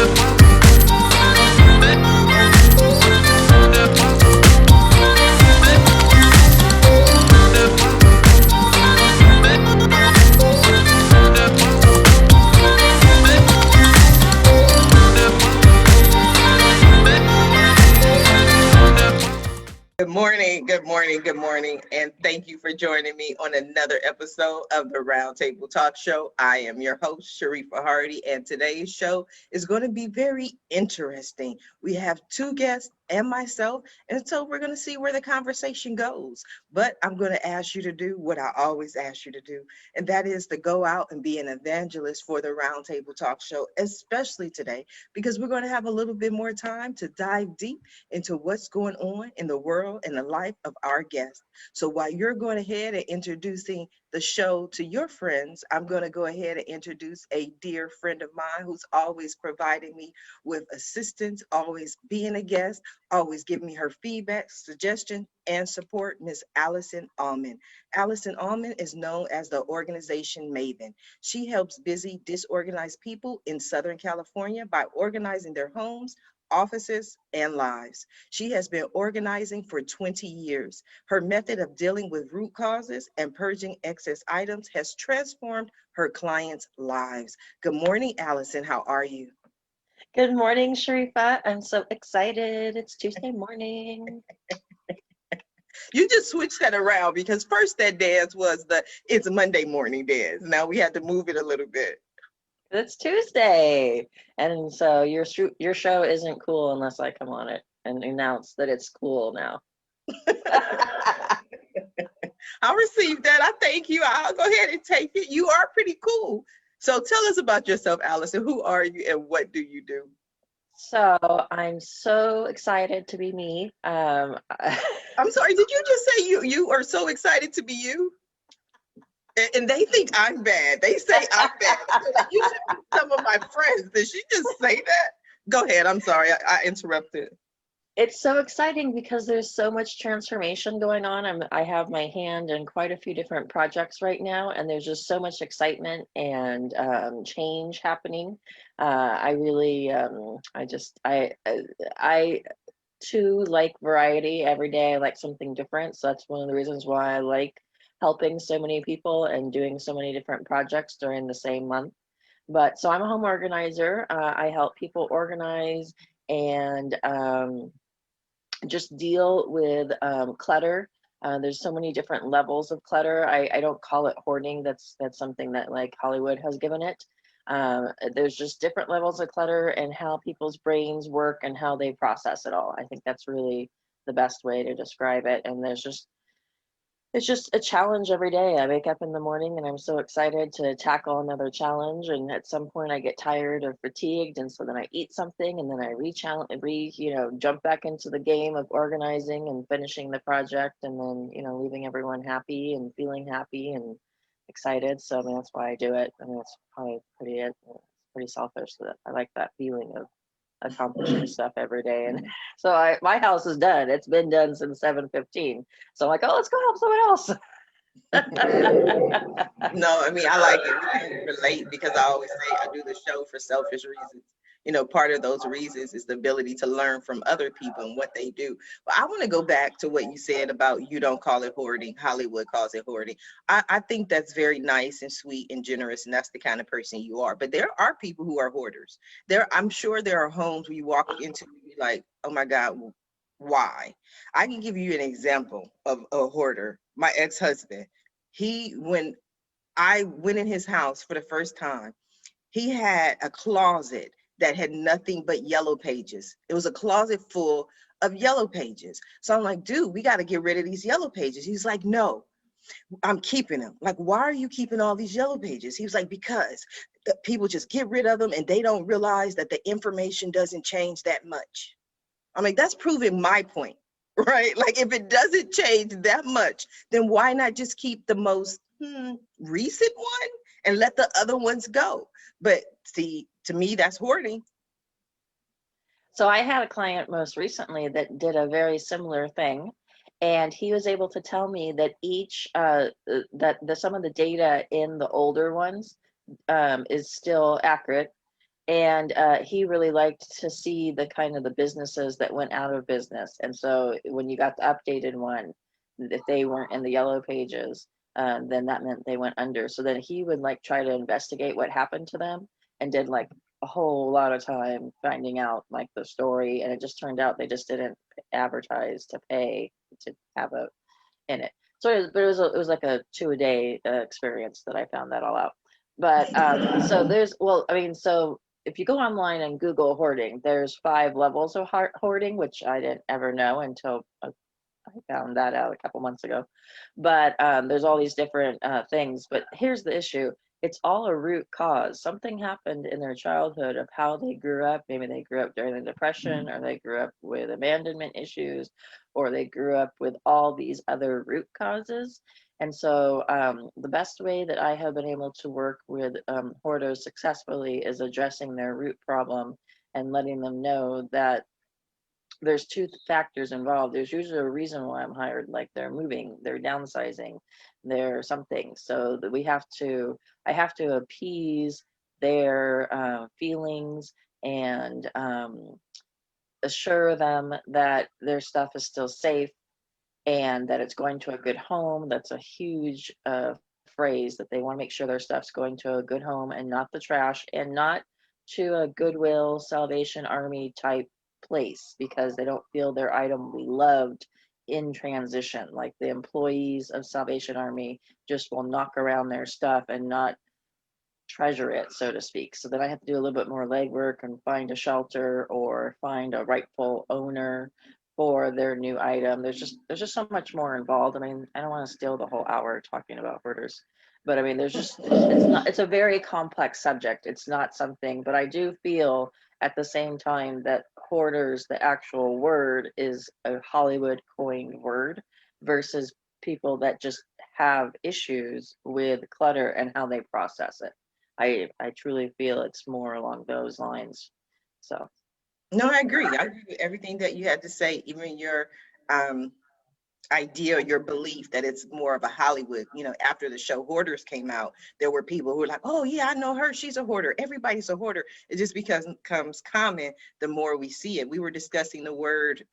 Good morning, good morning, good morning, and thank you for joining me on another episode of the Roundtable Talk Show. I am your host, Sharifah Hardie, and today's show is going to be very interesting. We have two guests and myself, and so we're going to see where the conversation goes. But I'm going to ask you to do what I always ask you to do, and that is to go out and be an evangelist for the Roundtable Talk Show, especially today, because we're going to have a little bit more time to dive deep into what's going on in the world and the life of our guests. So while you're going ahead and introducing the show to your friends, I'm going to go ahead and introduce a dear friend of mine who's always providing me with assistance, always being a guest, always giving me her feedback, suggestion, and support, Miss Allison Almond. Allison Almond is known as the Organization Maven. She helps busy, disorganized people in Southern California by organizing their homes, offices, and lives. She has been organizing for 20 years. Her method of dealing with root causes and purging excess items has transformed her clients' lives. Good morning, Allison. How are you? Good morning, Sharifah. I'm so excited. It's Tuesday morning. You just switched that around because first that dance was the it's Monday morning dance. Now we had to move it a little bit. It's Tuesday. And so your show isn't cool unless I come on it and announce that it's cool now. I received that. I thank you. I'll go ahead and take it. You are pretty cool. So tell us about yourself, Allison. Who are you and what do you do? So I'm so excited to be me. I'm sorry, did you just say you are so excited to be you? And they think I'm bad. They say I'm bad. Like, you should be some of my friends. Did she just say that? Go ahead. I'm sorry. I interrupted. It's so exciting because there's so much transformation going on. I have my hand in quite a few different projects right now, and there's just so much excitement and change happening. I really, I too like variety every day. I like something different. So that's one of the reasons why I like helping so many people and doing so many different projects during the same month. But so I'm a home organizer. I help people organize and just deal with clutter. There's so many different levels of clutter. I don't call it hoarding. That's something that like Hollywood has given it. There's just different levels of clutter and how people's brains work and how they process it all. I think that's really the best way to describe it. And it's just a challenge every day. I wake up in the morning and I'm so excited to tackle another challenge. And at some point I get tired or fatigued. And so then I eat something and then I jump back into the game of organizing and finishing the project and then, leaving everyone happy and feeling happy and excited. So I mean, that's why I do it. I mean, it's probably pretty selfish that I like that feeling of accomplishing stuff every day. And so my house is done. It's been done since 7:15. So I'm like, oh, let's go help someone else. No, I mean, I like it. We can relate because I always say I do the show for selfish reasons. Part of those reasons is the ability to learn from other people and what they do. But I want to go back to what you said about you don't call it hoarding. Hollywood calls it hoarding. I think that's very nice and sweet and generous, and that's the kind of person you are. But there are people who are hoarders. I'm sure there are homes where you walk into and be like, oh my God, why? I can give you an example of a hoarder. My ex-husband, when I went in his house for the first time, he had a closet that had nothing but yellow pages. It was a closet full of yellow pages. So I'm like, dude, we got to get rid of these yellow pages. He's like, no, I'm keeping them. Like, why are you keeping all these yellow pages? He was like, because people just get rid of them and they don't realize that the information doesn't change that much. I mean, that's proving my point, right? Like, if it doesn't change that much, then why not just keep the most recent one and let the other ones go? But see, to me, that's hoarding. So I had a client most recently that did a very similar thing. And he was able to tell me that some of the data in the older ones is still accurate. And he really liked to see the kind of the businesses that went out of business. And so when you got the updated one, if they weren't in the yellow pages, then that meant they went under. So then he would like try to investigate what happened to them, and did like a whole lot of time finding out like the story. And it just turned out they just didn't advertise to pay to have a in it. So it was like a 2 a day experience that I found that all out. But so there's, well, I mean, so if you go online and Google hoarding, there's 5 levels of hoarding, which I didn't ever know until I found that out a couple months ago. But there's all these different things. But here's the issue. It's all a root cause. Something happened in their childhood of how they grew up. Maybe they grew up during the Depression, or they grew up with abandonment issues, or they grew up with all these other root causes. And so the best way that I have been able to work with hoarders successfully is addressing their root problem and letting them know that there's two factors involved. There's usually a reason why I'm hired, like they're moving, they're downsizing, they're something. So that I have to appease their feelings, and assure them that their stuff is still safe and that it's going to a good home. That's a huge phrase, that they want to make sure their stuff's going to a good home and not the trash, and not to a Goodwill, Salvation Army type place, because they don't feel their item will be loved in transition. Like the employees of Salvation Army just will knock around their stuff and not treasure it, so to speak. So then I have to do a little bit more legwork and find a shelter or find a rightful owner for their new item. There's just so much more involved. I mean, I don't want to steal the whole hour talking about hoarders, but I mean, it's a very complex subject. It's not something, but I do feel at the same time that hoarders, the actual word, is a Hollywood coined word, versus people that just have issues with clutter and how they process it. I truly feel it's more along those lines. So No, I agree. I agree with everything that you had to say, even your um, idea, your belief that it's more of a Hollywood. After the show Hoarders came out, there were people who were like, oh, yeah, I know her. She's a hoarder. Everybody's a hoarder. It just becomes common the more we see it. We were discussing the word.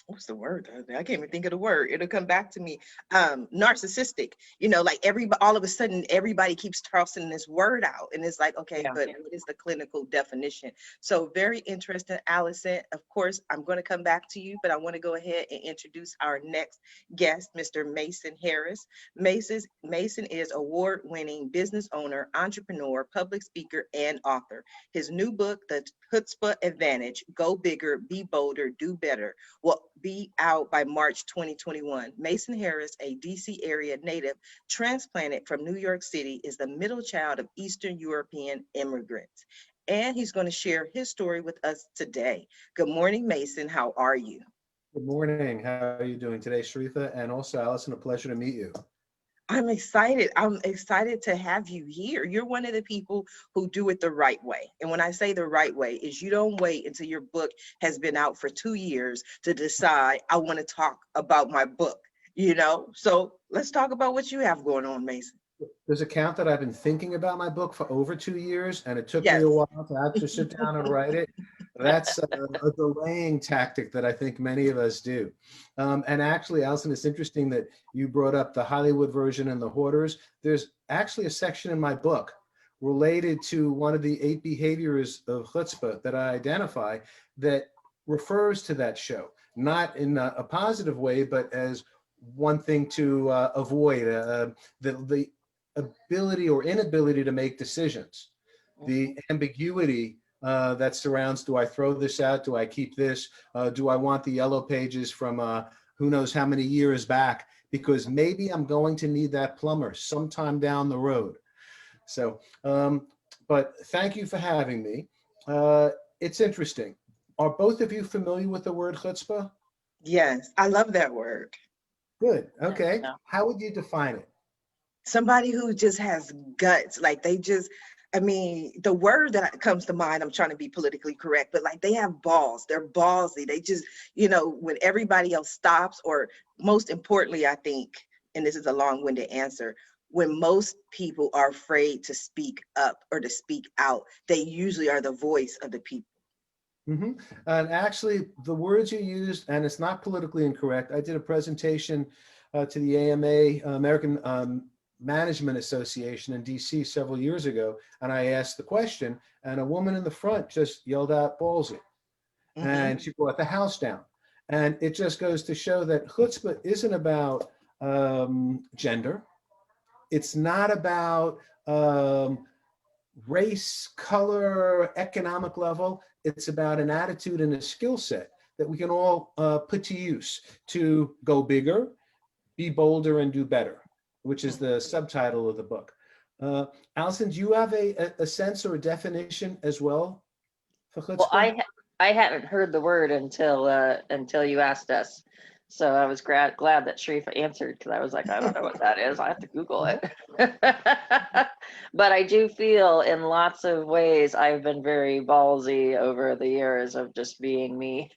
What's the word? I can't even think of the word. It'll come back to me. Narcissistic. Like all of a sudden everybody keeps tossing this word out, and it's like, okay, yeah. but what is the clinical definition? So very interesting, Allison. Of course, I'm going to come back to you, but I want to go ahead and introduce our next guest, Mr. Mason Harris. Mason is award-winning business owner, entrepreneur, public speaker, and author. His new book, The Chutzpah Advantage: Go Bigger, Be Bolder, Do Better, will be out by March 2021. Mason Harris, a DC area native transplanted from New York City, is the middle child of Eastern European immigrants. And he's going to share his story with us today. Good morning, Mason. How are you? Good morning. How are you doing today, Sharifah? And also, Allison, a pleasure to meet you. I'm excited. I'm excited to have you here. You're one of the people who do it the right way. And when I say the right way, is you don't wait until your book has been out for 2 years to decide, I want to talk about my book, So let's talk about what you have going on, Mason. There's a count that I've been thinking about my book for over 2 years, and it took me Yes. a while to actually sit down and write it. That's a delaying tactic that I think many of us do. And actually, Allison, it's interesting that you brought up the Hollywood version and the hoarders. There's actually a section in my book related to one of the 8 behaviors of chutzpah that I identify that refers to that show, not in a positive way, but as one thing to avoid, the ability or inability to make decisions, the ambiguity that surrounds, do I throw this out? Do I keep this? Do I want the yellow pages from who knows how many years back? Because maybe I'm going to need that plumber sometime down the road. So, but thank you for having me. It's interesting. Are both of you familiar with the word chutzpah? Yes, I love that word. Good. Okay. Yeah. How would you define it? Somebody who just has guts, like the word that comes to mind, I'm trying to be politically correct, but like they have balls, they're ballsy. They just, when everybody else stops, or most importantly, I think, and this is a long-winded answer, when most people are afraid to speak up or to speak out, they usually are the voice of the people. Mm-hmm. And actually, the words you used, and it's not politically incorrect. I did a presentation to the AMA, American Management Association in DC several years ago, and I asked the question, and a woman in the front just yelled out ballsy, and she brought the house down. And it just goes to show that chutzpah isn't about gender. It's not about race, color, economic level. It's about an attitude and a skill set that we can all put to use to go bigger, be bolder, and do better, which is the subtitle of the book. Allison, do you have a sense or a definition as well for chutzpah? Well, I hadn't heard the word until you asked us. So I was glad that Sharifah answered, because I was like, I don't know what that is. I have to Google it. But I do feel in lots of ways I've been very ballsy over the years of just being me.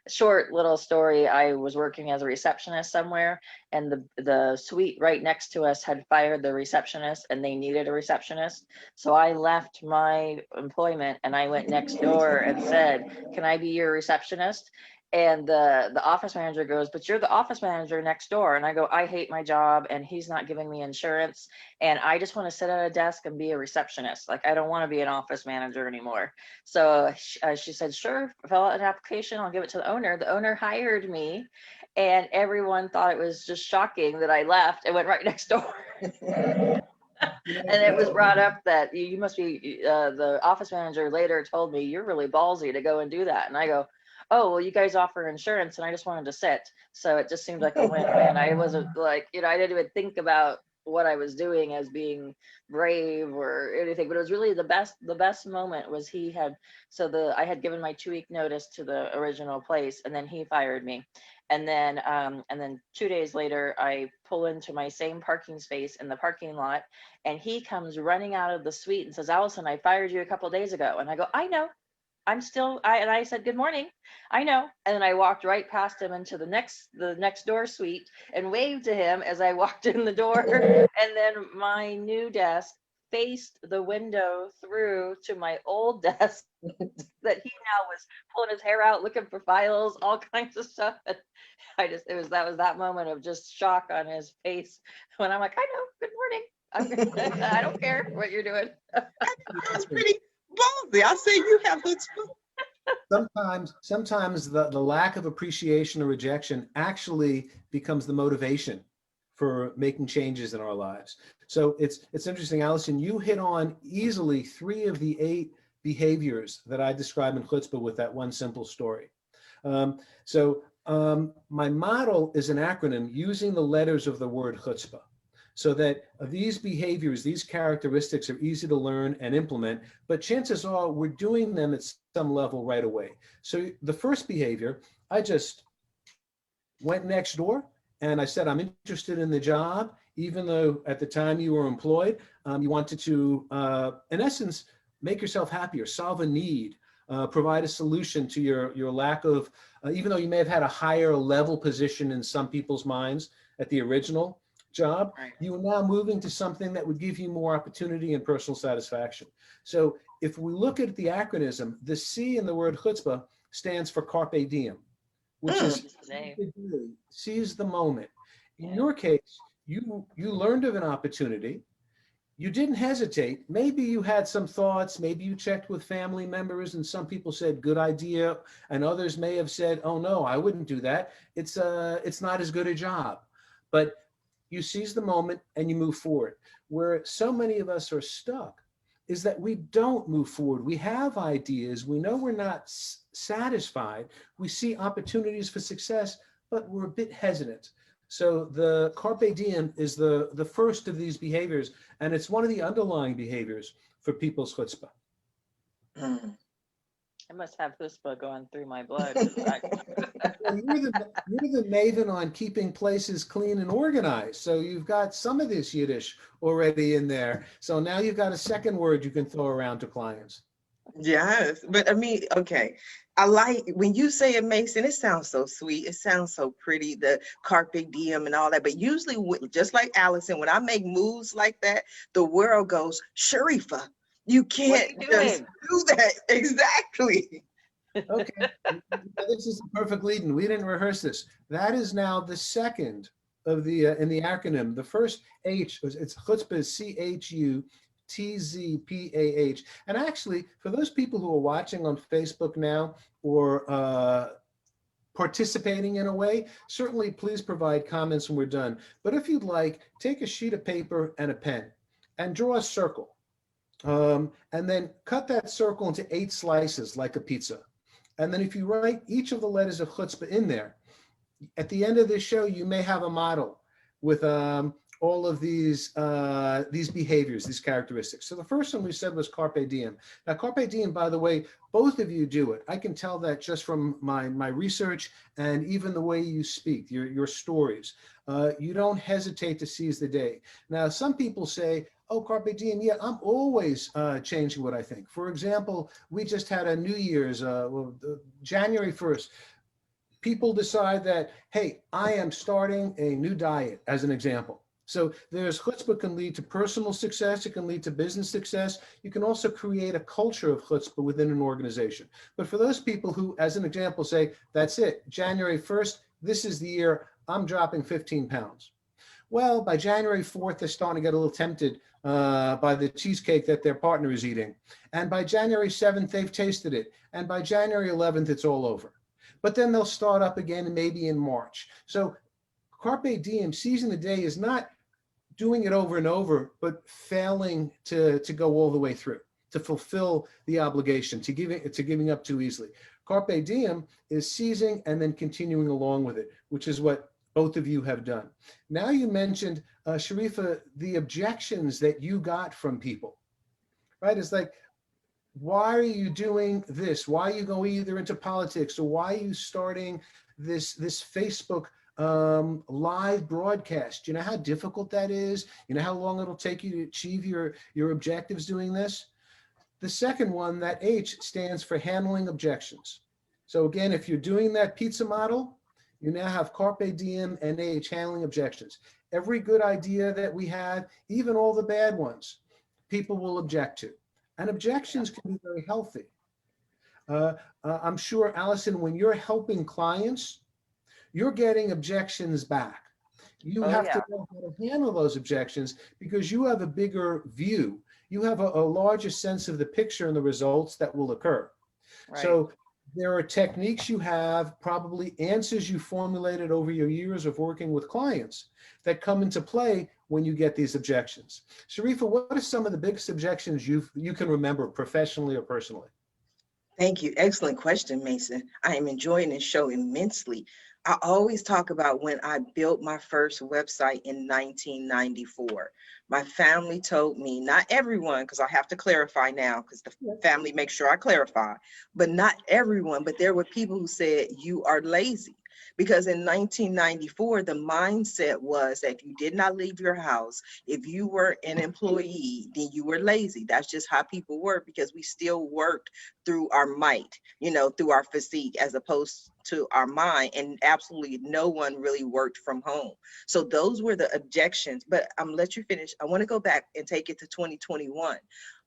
Short little story, I was working as a receptionist somewhere, and the suite right next to us had fired the receptionist, and they needed a receptionist. So I left my employment and I went next door and said, can I be your receptionist? And the office manager goes, but you're the office manager next door. And I go, I hate my job and he's not giving me insurance. And I just want to sit at a desk and be a receptionist. Like, I don't want to be an office manager anymore. So she said, sure, fill out an application. I'll give it to the owner. The owner hired me, and everyone thought it was just shocking that I left and went right next door. And it was brought up that you must be, the office manager later told me, you're really ballsy to go and do that. And I go, oh, well, you guys offer insurance and I just wanted to sit. So it just seemed like a win-win. I wasn't like, I didn't even think about what I was doing as being brave or anything, but it was really the best moment was I had given my 2-week notice to the original place, and then he fired me. And then 2 days later, I pull into my same parking space in the parking lot, and he comes running out of the suite and says, Allison, I fired you a couple of days ago. And I go, I know. And I said, good morning. I know. And then I walked right past him into the next door suite and waved to him as I walked in the door. And then my new desk faced the window through to my old desk that he now was pulling his hair out, looking for files, all kinds of stuff. And that was that moment of just shock on his face when I'm like, I know, good morning. I don't care what you're doing. That's pretty ballsy. I say you have chutzpah. Sometimes the lack of appreciation or rejection actually becomes the motivation for making changes in our lives. So it's interesting, Allison, you hit on easily 3 of the 8 behaviors that I describe in chutzpah with that one simple story. My model is an acronym using the letters of the word chutzpah, so that these behaviors, these characteristics are easy to learn and implement, but chances are we're doing them at some level right away. So the first behavior, I just went next door and I said, I'm interested in the job, even though at the time you were employed, you wanted to, in essence, make yourself happier, solve a need, provide a solution to your lack of, even though you may have had a higher level position in some people's minds at the original job, right, you are now moving to something that would give you more opportunity and personal satisfaction. So if we look at the acronym, the C in the word chutzpah stands for carpe diem, which is seize the moment. In your case, you learned of an opportunity. You didn't hesitate. Maybe you had some thoughts, maybe you checked with family members and some people said, good idea. And others may have said, oh no, I wouldn't do that. It's not as good a job. But you seize the moment and you move forward. Where so many of us are stuck is that we don't move forward. We have ideas. We know we're not satisfied. We see opportunities for success, but we're a bit hesitant. So the carpe diem is the first of these behaviors, and it's one of the underlying behaviors for people's chutzpah. I must have chutzpah going through my blood. Well, you're the maven on keeping places clean and organized. So you've got some of this Yiddish already in there. So now you've got a second word you can throw around to clients. Yes, but I mean, okay. I like when you say it, Mason, it sounds so sweet. It sounds so pretty, the carpe diem and all that. But usually, just like Allison, when I make moves like that, the world goes, Sharifah, you What are can't you just doing? do that. Exactly. Okay, this is the perfect lead-in. We didn't rehearse this. That is now the second of the in the acronym. The first H was it's chutzpah is CHUTZPAH. And actually, for those people who are watching on Facebook now or participating in a way, certainly please provide comments when we're done. But if you'd like, take a sheet of paper and a pen and draw a circle. And then cut that circle into 8 slices like a pizza. And then if you write each of the letters of chutzpah in there, at the end of this show, you may have a model with all of these behaviors, these characteristics. So the first one we said was carpe diem. Now, carpe diem, by the way, both of you do it. I can tell that just from my research and even the way you speak, your stories. You don't hesitate to seize the day. Now, some people say, oh, carpe diem, yeah, I'm always changing what I think. For example, we just had a New Year's, January 1st. People decide that, hey, I am starting a new diet, as an example. So there's chutzpah can lead to personal success. It can lead to business success. You can also create a culture of chutzpah within an organization. But for those people who, as an example, say, that's it, January 1st, this is the year I'm dropping 15 pounds. Well, by January 4th, they're starting to get a little tempted by the cheesecake that their partner is eating. And by January 7th, they've tasted it. And by January 11th, it's all over. But then they'll start up again maybe in March. So carpe diem, seizing the day, is not doing it over and over, but failing to go all the way through, to fulfill the obligation, to giving up too easily. Carpe diem is seizing and then continuing along with it, which is what both of you have done. Now you mentioned, Sharifah, the objections that you got from people, right? It's like, why are you doing this? Why are you going either into politics, or why are you starting this Facebook live broadcast? You know how difficult that is? You know how long it'll take you to achieve your objectives doing this? The second one, that H, stands for handling objections. So again, if you're doing that pizza model, you now have carpe diem and H, handling objections. Every good idea that we have, even all the bad ones, people will object to. And objections can be very healthy. I'm sure, Allison, when you're helping clients, you're getting objections back. You Oh have to yeah, know how to handle those objections because you have a bigger view. You have a larger sense of the picture and the results that will occur. right. So there are techniques you have, probably answers you formulated over your years of working with clients that come into play when you get these objections. Sharifah, what are some of the biggest objections you can remember professionally or personally? Thank you. Excellent question, Mason. I am enjoying this show immensely. I always talk about when I built my first website in 1994. My family told me, not everyone, because I have to clarify now, because the family makes sure I clarify, but not everyone, but there were people who said, you are lazy. Because in 1994, the mindset was that if you did not leave your house, if you were an employee, then you were lazy. That's just how people were, because we still worked through our might, through our physique, as opposed to our mind. And absolutely no one really worked from home. So those were the objections. But I'm gonna let you finish. I want to go back and take it to 2021.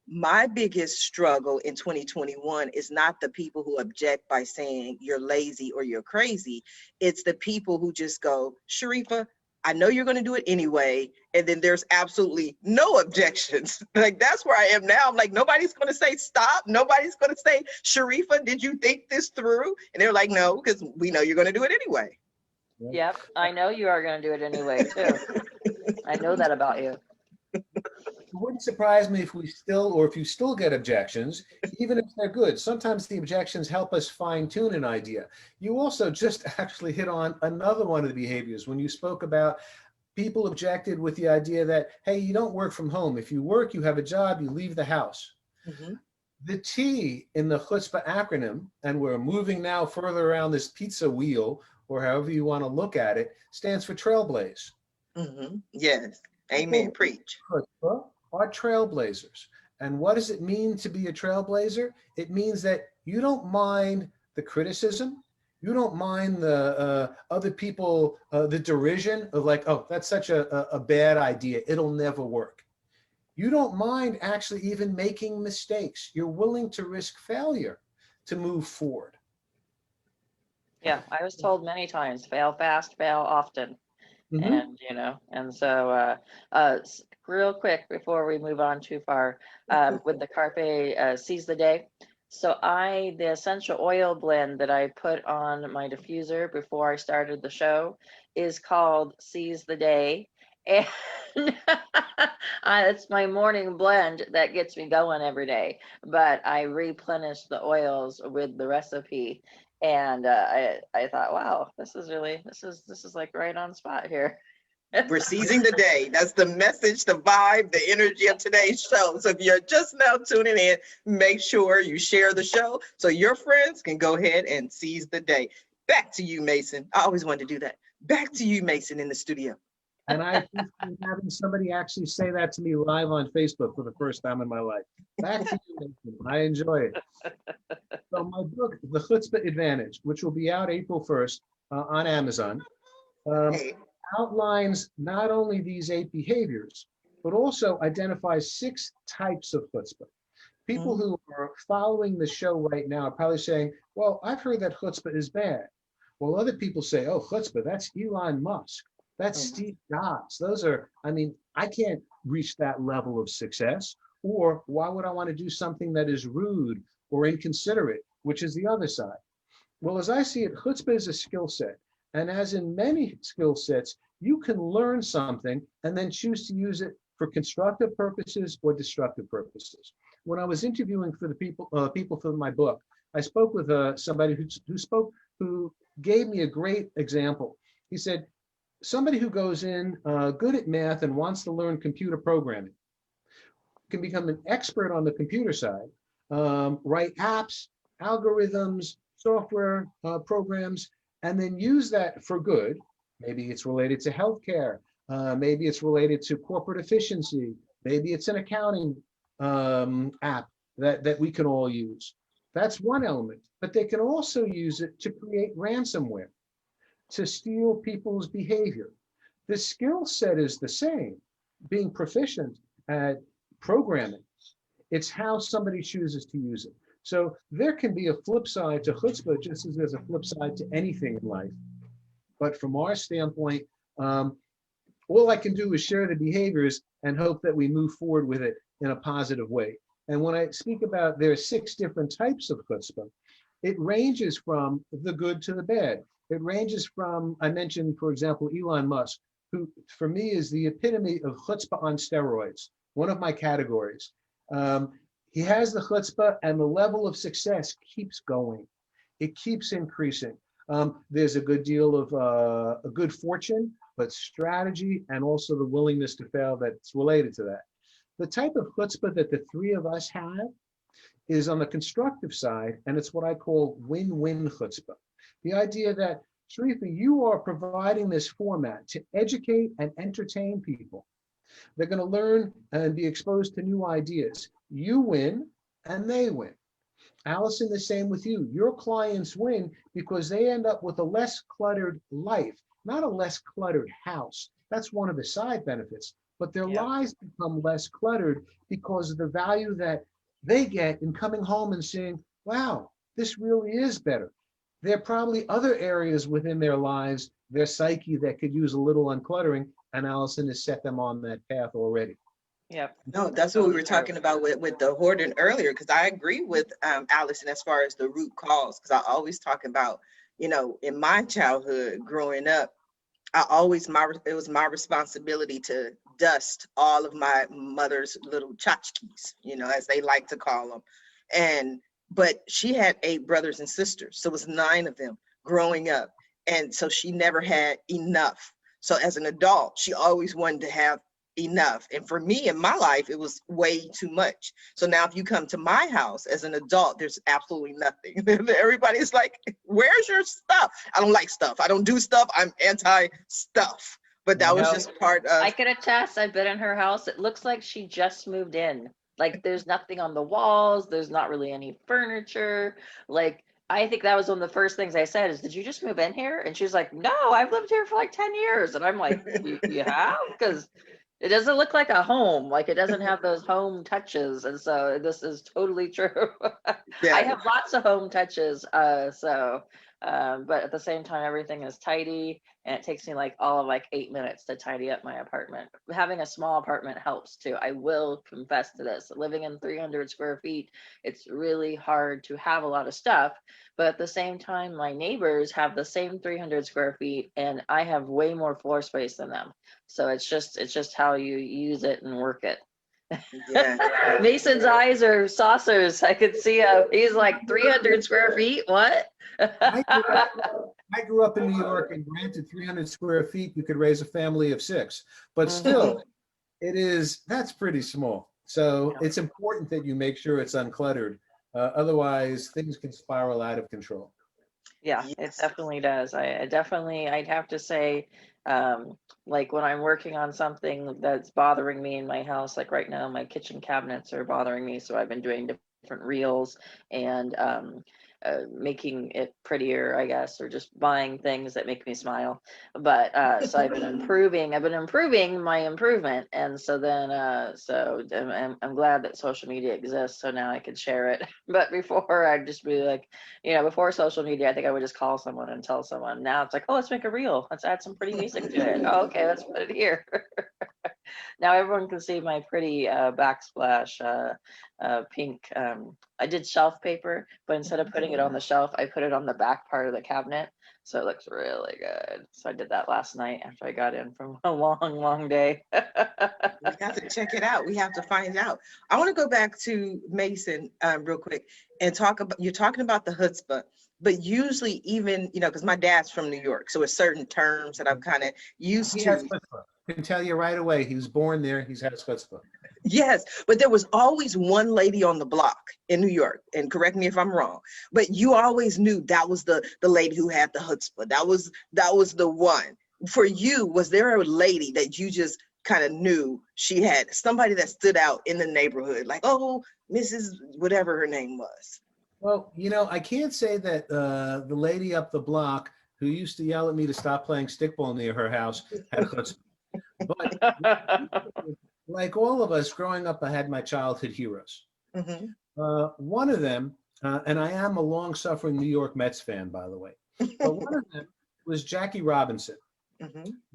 My biggest struggle in 2021 is not the people who object by saying you're lazy or you're crazy. It's the people who just go, Sharifah, I know you're going to do it anyway. And then there's absolutely no objections. Like, that's where I am now. I'm like, nobody's going to say stop. Nobody's going to say, Sharifah, did you think this through? And they're like, no, because we know you're going to do it anyway. Yep, I know you are going to do it anyway too. I know that about you. It wouldn't surprise me if if you still get objections, even if they're good. Sometimes the objections help us fine tune an idea. You also just actually hit on another one of the behaviors when you spoke about people objected with the idea that, hey, you don't work from home. If you work, you have a job, you leave the house. Mm-hmm. The T in the chutzpah acronym, and we're moving now further around this pizza wheel, or however you want to look at it, stands for trailblaze. Mm-hmm. Yes. Amen. Preach. Chutzpah are trailblazers. And what does it mean to be a trailblazer? It means that you don't mind the criticism. You don't mind the other people, the derision of like, oh, that's such a bad idea. It'll never work. You don't mind actually even making mistakes. You're willing to risk failure to move forward. Yeah, I was told many times, fail fast, fail often. Mm-hmm. And, and so real quick before we move on too far, with the Carpe Seize the Day. So the essential oil blend that I put on my diffuser before I started the show is called Seize the Day. And it's my morning blend that gets me going every day, but I replenish the oils with the recipe. And I thought, wow, this is like right on spot here. We're seizing the day. That's the message, the vibe, the energy of today's show. So if you're just now tuning in, make sure you share the show so your friends can go ahead and seize the day. Back to you, Mason. I always wanted to do that. Back to you, Mason, in the studio. And I appreciate having somebody actually say that to me live on Facebook for the first time in my life. Back to you, Mason. I enjoy it. So my book, The Chutzpah Advantage, which will be out April 1st on Amazon, Hey, outlines not only these 8 behaviors, but also identifies 6 types of chutzpah. People who are following the show right now are probably saying, well, I've heard that chutzpah is bad. Well, other people say, oh, chutzpah, that's Elon Musk. That's Steve Jobs. Those are, I mean, I can't reach that level of success. Or why would I want to do something that is rude or inconsiderate, which is the other side? Well, as I see it, chutzpah is a skill set. And as in many skill sets, you can learn something and then choose to use it for constructive purposes or destructive purposes. When I was interviewing for the people for my book, I spoke with somebody who gave me a great example. He said, somebody who goes in good at math and wants to learn computer programming can become an expert on the computer side, write apps, algorithms, software programs, and then use that for good. Maybe it's related to healthcare. Maybe it's related to corporate efficiency. Maybe it's an accounting app that we can all use. That's one element, but they can also use it to create ransomware, to steal people's behavior. The skill set is the same, being proficient at programming. It's how somebody chooses to use it. So there can be a flip side to chutzpah, just as there's a flip side to anything in life. But from our standpoint, all I can do is share the behaviors and hope that we move forward with it in a positive way. And when I speak about there are 6 different types of chutzpah, it ranges from the good to the bad. It ranges from, I mentioned, for example, Elon Musk, who for me is the epitome of chutzpah on steroids, one of my categories. He has the chutzpah and the level of success keeps going. It keeps increasing. There's a good deal of a good fortune, but strategy and also the willingness to fail that's related to that. The type of chutzpah that the 3 of us have is on the constructive side, and it's what I call win-win chutzpah. The idea that, Sharifah, you are providing this format to educate and entertain people. They're going to learn and be exposed to new ideas. You win and they win. Allison, the same with you. Your clients win because they end up with a less cluttered life, not a less cluttered house. That's one of the side benefits. But their lives become less cluttered because of the value that they get in coming home and saying, wow, this really is better. There are probably other areas within their lives, their psyche, that could use a little uncluttering, and Allison has set them on that path already. Yep. No, that's what we were talking about with the hoarding earlier, because I agree with Allison as far as the root cause, because I always talk about, in my childhood growing up, it was my responsibility to dust all of my mother's little tchotchkes, as they like to call them. But she had 8 brothers and sisters, so it was 9 of them growing up. And so she never had enough. So as an adult, she always wanted to have enough. And for me in my life, it was way too much. So now if you come to my house as an adult, there's absolutely nothing. Everybody's like, where's your stuff? I don't like stuff. I don't do stuff. I'm anti-stuff. But that was just part of. I can attest, I've been in her house. It looks like she just moved in. Like there's nothing on the walls. There's not really any furniture. Like I think that was one of the first things I said is, did you just move in here? And she's like, no, I've lived here for like 10 years. And I'm like, you have? Because it doesn't look like a home. Like it doesn't have those home touches. And so this is totally true. I Yeah. have lots of home touches. But at the same time, everything is tidy, and it takes me like all of like 8 minutes to tidy up my apartment. Having a small apartment helps too. I will confess to this. Living in 300 square feet, it's really hard to have a lot of stuff. But at the same time, my neighbors have the same 300 square feet, and I have way more floor space than them. So it's just how you use it and work it. Yeah. Mason's eyes are saucers. I could see he's like 300 square feet. What? I grew up in New York, and granted 300 square feet, you could raise a family of 6, but still that's pretty small. So it's important that you make sure it's uncluttered. Otherwise things can spiral out of control. Yeah, it definitely does. I'd have to say, like when I'm working on something that's bothering me in my house, like right now, my kitchen cabinets are bothering me. So I've been doing different reels and making it prettier, I guess, or just buying things that make me smile. But so I've been improving my improvement. And so then, I'm glad that social media exists. So now I can share it. But before I'd just be like, before social media, I think I would just call someone and tell someone. Now it's like, oh, let's make a reel. Let's add some pretty music to it. Oh, okay, let's put it here. Now everyone can see my pretty backsplash pink. I did shelf paper, but instead of putting it on the shelf, I put it on the back part of the cabinet. So it looks really good. So I did that last night after I got in from a long, long day. We have to check it out. We have to find out. I want to go back to Mason real quick and talk about, you're talking about the chutzpah, but usually even, because my dad's from New York, so it's certain terms that I'm kind of used He to. has chutzpah. I can tell you right away, he was born there. He's had chutzpah. Yes, but there was always one lady on the block in New York, and correct me if I'm wrong, but you always knew that was the lady who had the chutzpah. That was the one. For you, was there a lady that you just kind of knew she had somebody that stood out in the neighborhood, like, oh, Mrs. whatever her name was? Well, I can't say that the lady up the block who used to yell at me to stop playing stickball near her house had chutzpah. But like all of us growing up, I had my childhood heroes. One of them, and I am a long-suffering New York Mets fan, by the way, but one of them was Jackie Robinson,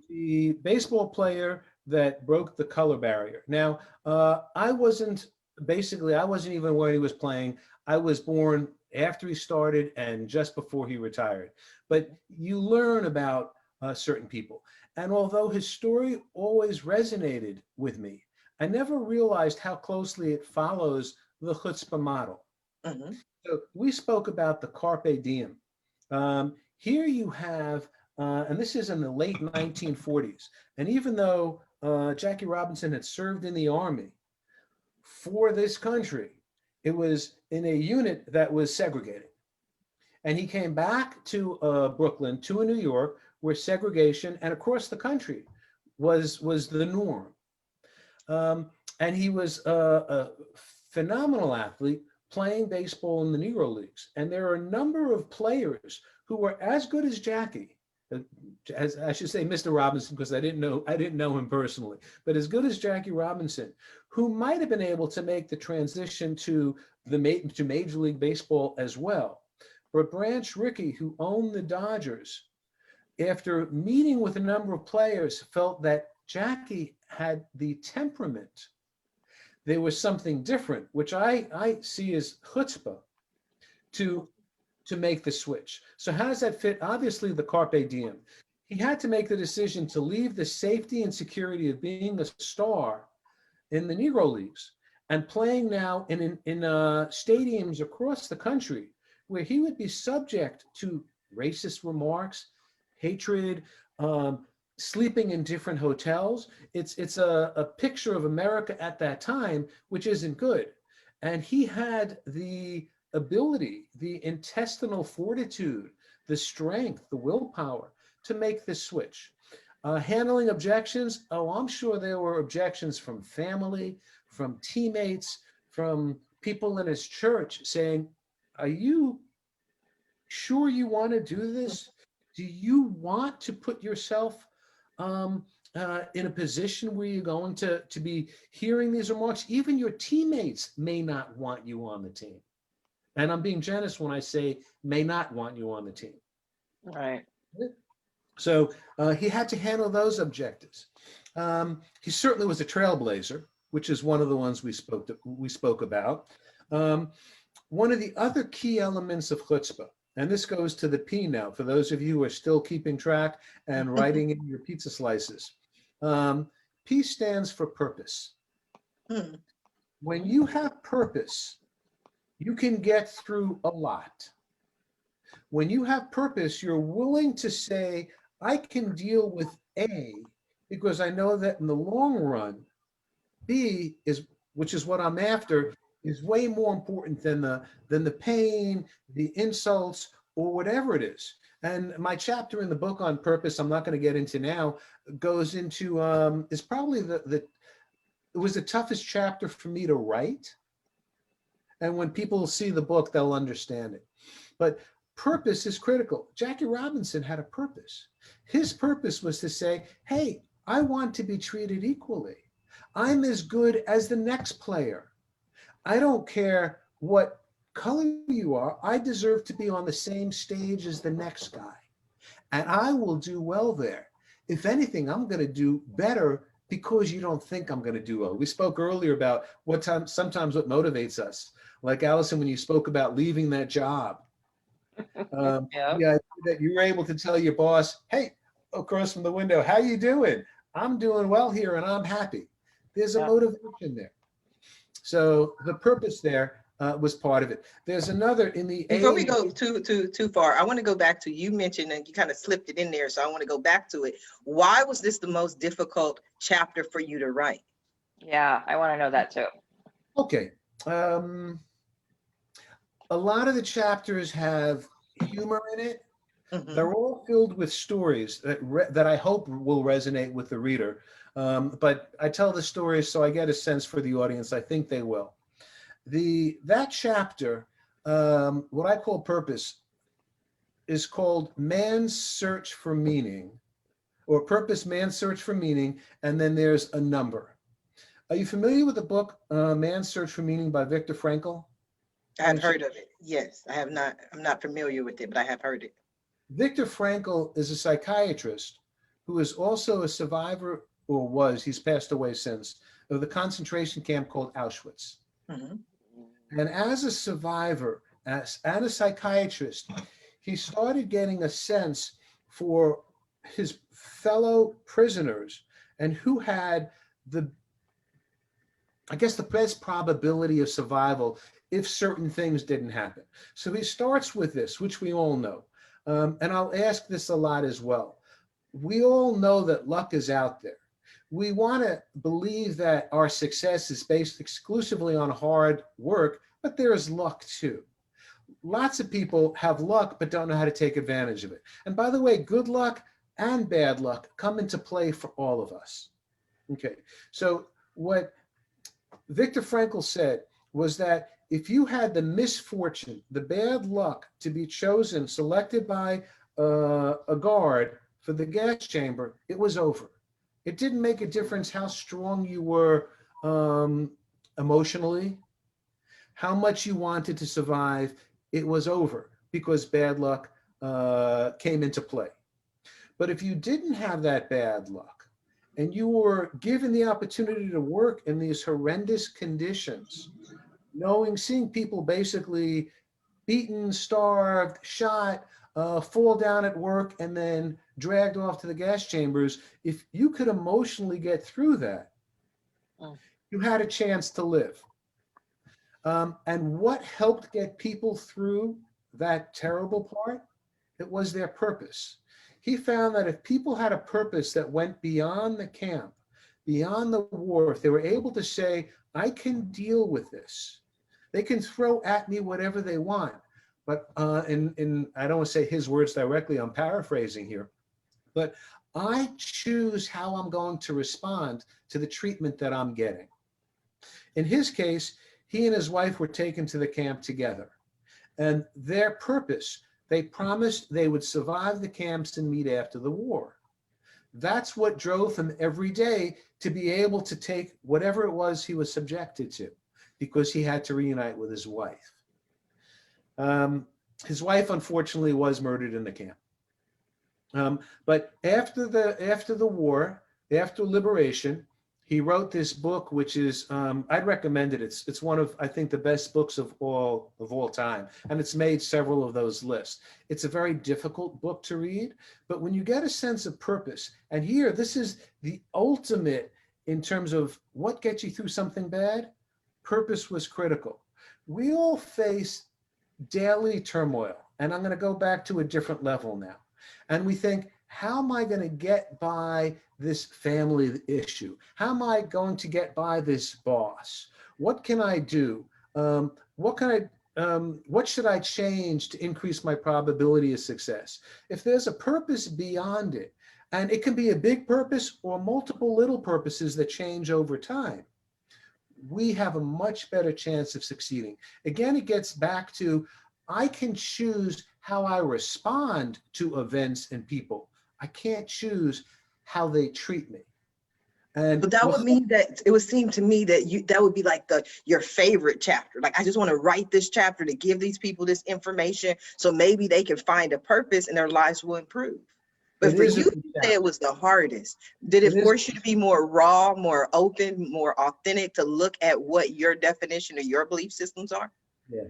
the baseball player that broke the color barrier. Now, I wasn't even where he was playing. I was born after he started and just before he retired. But you learn about certain people. And although his story always resonated with me, I never realized how closely it follows the chutzpah model. So we spoke about the carpe diem. Here you have, and this is in the late 1940s, and even though Jackie Robinson had served in the Army for this country, it was in a unit that was segregated. And he came back to Brooklyn, to New York, where segregation and across the country was the norm. And he was a phenomenal athlete playing baseball in the Negro Leagues. And there are a number of players who were as good as Jackie, as I should say, Mr. Robinson, because I didn't know him personally, but as good as Jackie Robinson, who might have been able to make the transition to Major League Baseball as well. But Branch Rickey, who owned the Dodgers, after meeting with a number of players, felt that Jackie had the temperament. There was something different, which I see as chutzpah, to make the switch. So how does that fit? Obviously, the carpe diem. He had to make the decision to leave the safety and security of being a star in the Negro Leagues and playing now in stadiums across the country where he would be subject to racist remarks, hatred, sleeping in different hotels. It's a picture of America at that time, which isn't good. And he had the ability, the intestinal fortitude, the strength, the willpower to make this switch. Handling objections, I'm sure there were objections from family, from teammates, from people in his church saying, are you sure you want to do this? Do you want to put yourself in a position where you're going to be hearing these remarks? Even your teammates may not want you on the team. And I'm being generous when I say may not want you on the team. Right. So he had to handle those objectives. He certainly was a trailblazer, which is one of the ones we spoke about. One of the other key elements of chutzpah, and this goes to the P now, for those of you who are still keeping track and writing in your pizza slices. P stands for purpose. When you have purpose, you can get through a lot. When you have purpose, you're willing to say, I can deal with A because I know that in the long run, B is, which is what I'm after, is way more important than the pain, the insults, or whatever it is. And my chapter in the book on purpose, I'm not going to get into now, goes into is probably it was the toughest chapter for me to write. And when people see the book, they'll understand it. But purpose is critical. Jackie Robinson had a purpose. His purpose was to say, hey, I want to be treated equally. I'm as good as the next player. I don't care what color you are. I deserve to be on the same stage as the next guy. And I will do well there. If anything, I'm going to do better because you don't think I'm going to do well. We spoke earlier about sometimes what motivates us. Like Allison, when you spoke about leaving that job. Yeah, that you were able to tell your boss, hey, across from the window, how you doing? I'm doing well here and I'm happy. There's a motivation there. So the purpose there was part of it. There's another in the Before we go too far, I want to go back to, you mentioned, and you kind of slipped it in there, so I want to go back to it. Why was this the most difficult chapter for you to write? Yeah, I want to know that too. Okay. A lot of the chapters have humor in it. They're all filled with stories that I hope will resonate with the reader. But I tell the stories so I get a sense for the audience. I think they will. That chapter, what I call purpose, is called Man's Search for Meaning, or Purpose, Man's Search for Meaning, and then there's a number. Are you familiar with the book Man's Search for Meaning by Viktor Frankl? I've heard of it. Yes, I have not. I'm not familiar with it, but I have heard it. Viktor Frankl is a psychiatrist who is also a survivor, or was, he's passed away since, of the concentration camp called Auschwitz. And as a survivor, and a psychiatrist, he started getting a sense for his fellow prisoners and who had the best probability of survival if certain things didn't happen. So he starts with this, which we all know. And I'll ask this a lot as well. We all know that luck is out there. We want to believe that our success is based exclusively on hard work, but there is luck too. Lots of people have luck, but don't know how to take advantage of it. And by the way, good luck and bad luck come into play for all of us. Okay, so what Viktor Frankl said was that if you had the misfortune, the bad luck to be chosen, selected by a guard for the gas chamber, it was over. It didn't make a difference how strong you were emotionally, how much you wanted to survive. It was over because bad luck came into play. But if you didn't have that bad luck and you were given the opportunity to work in these horrendous conditions, seeing people basically beaten, starved, shot, fall down at work, and then dragged off to the gas chambers, if you could emotionally get through that, you had a chance to live. And what helped get people through that terrible part? It was their purpose. He found that if people had a purpose that went beyond the camp, beyond the war, if they were able to say, I can deal with this. They can throw at me whatever they want. But I don't want to say his words directly, I'm paraphrasing here, but I choose how I'm going to respond to the treatment that I'm getting. In his case, he and his wife were taken to the camp together. And their purpose, they promised they would survive the camps and meet after the war. That's what drove him every day to be able to take whatever it was he was subjected to, because he had to reunite with his wife. His wife, unfortunately, was murdered in the camp. But after the war, after liberation, he wrote this book, which is, I'd recommend it. It's one of, I think, the best books of all time. And it's made several of those lists. It's a very difficult book to read, but when you get a sense of purpose, and here, this is the ultimate in terms of what gets you through something bad, purpose was critical. We all face daily turmoil, and I'm going to go back to a different level now. And we think, how am I going to get by this family issue? How am I going to get by this boss? What can I do? What should I change to increase my probability of success? If there's a purpose beyond it, and it can be a big purpose or multiple little purposes that change over time, we have a much better chance of succeeding. Again, it gets back to, I can choose how I respond to events and people. I can't choose how they treat me. And but that would mean that it would seem to me that that would be like your favorite chapter. Like, I just want to write this chapter to give these people this information so maybe they can find a purpose and their lives will improve. But for you, say it was the hardest. Did it force you to be more raw, more open, more authentic, to look at what your definition of your belief systems are? Yeah.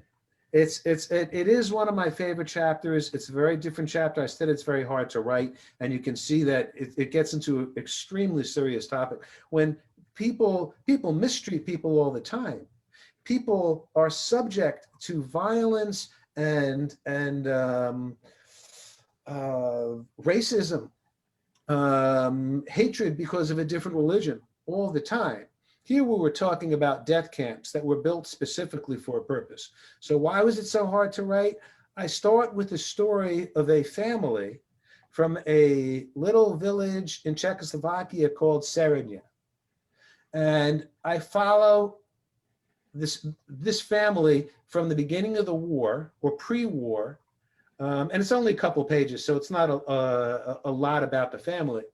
It is one of my favorite chapters. It's a very different chapter. I said it's very hard to write, and you can see that it gets into an extremely serious topic. When people mistreat people all the time, people are subject to violence and racism, hatred because of a different religion all the time. Here we were talking about death camps that were built specifically for a purpose. So why was it so hard to write? I start with the story of a family from a little village in Czechoslovakia called Serenya. And I follow this family from the beginning of the war, or pre-war, and it's only a couple pages, so it's not a lot about the family.